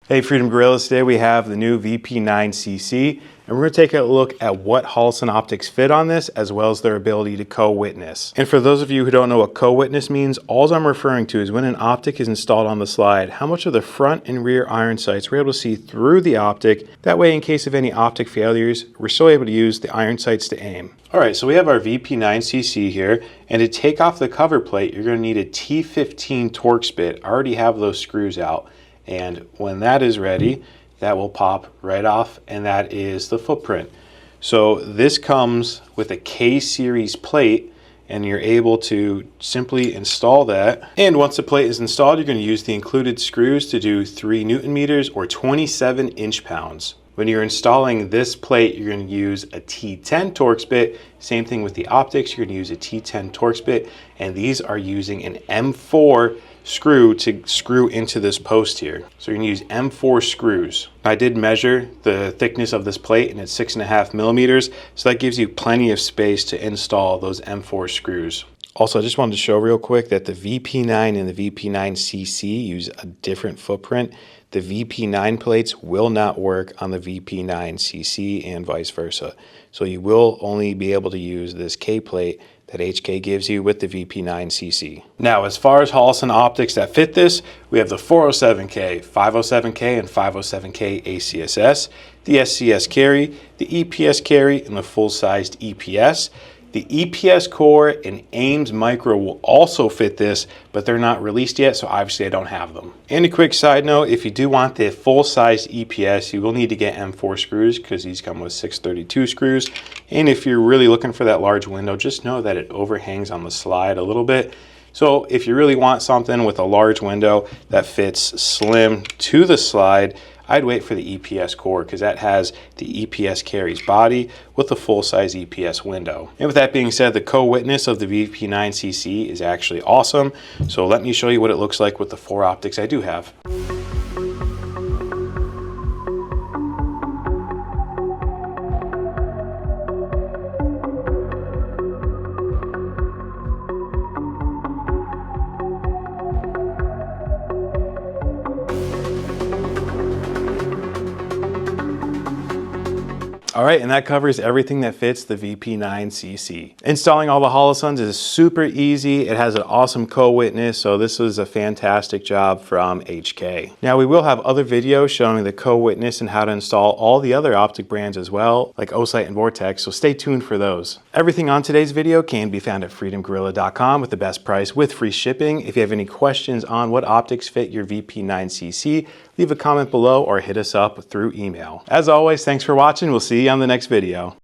Hey Freedom Gorillas, today we have the new VP9CC and we're going to take a look at what Holosun optics fit on this as well as their ability to co-witness. And for those of you who don't know what co-witness means, all I'm referring to is when an optic is installed on the slide, how much of the front and rear iron sights we're able to see through the optic. That way in case of any optic failures, we're still able to use the iron sights to aim. Alright, so we have our VP9CC here, and to take off the cover plate you're going to need a T15 Torx bit. I already have those screws out. And when that is ready, that will pop right off, and that is the footprint. So this comes with a K-series plate, and you're able to simply install that. And once the plate is installed, you're going to use the included screws to do 3 Newton meters or 27 inch-pounds. When you're installing this plate, you're going to use a T10 Torx bit. Same thing with the optics, you're going to use a T10 Torx bit, and these are using an M4 screw to screw into this post here. So you're going to use M4 screws. I did measure the thickness of this plate and it's 6.5 millimeters, so that gives you plenty of space to install those M4 screws. Also, I just wanted to show real quick that the VP9 and the VP9CC use a different footprint. The VP9 plates will not work on the VP9CC and vice versa. So you will only be able to use this K plate that HK gives you with the VP9CC. Now, as far as Holosun optics that fit this, we have the 407K, 507K, and 507K ACSS, the SCS carry, the EPS carry, and the full-sized EPS. The EPS core and aems-micro will also fit this, but they're not released yet, so obviously I don't have them. And a quick side note, if you do want the full-size EPS, you will need to get M4 screws because these come with 632 screws. And if you're really looking for that large window, just know that it overhangs on the slide a little bit. So if you really want something with a large window that fits slim to the slide, I'd wait for the EPS core because that has the EPS carry's body with the full-size EPS window. And with that being said, the co-witness of the VP9CC is actually awesome. So let me show you what it looks like with the 4 optics I do have. Alright, and that covers everything that fits the VP9CC. Installing all the Holosuns is super easy. It has an awesome co-witness, so this was a fantastic job from HK. Now we will have other videos showing the co-witness and how to install all the other optic brands as well, like Osight and Vortex, so stay tuned for those. Everything on today's video can be found at freedomgorilla.com with the best price with free shipping. If you have any questions on what optics fit your VP9CC, leave a comment below or hit us up through email. As always, thanks for watching. We'll see you on the next video.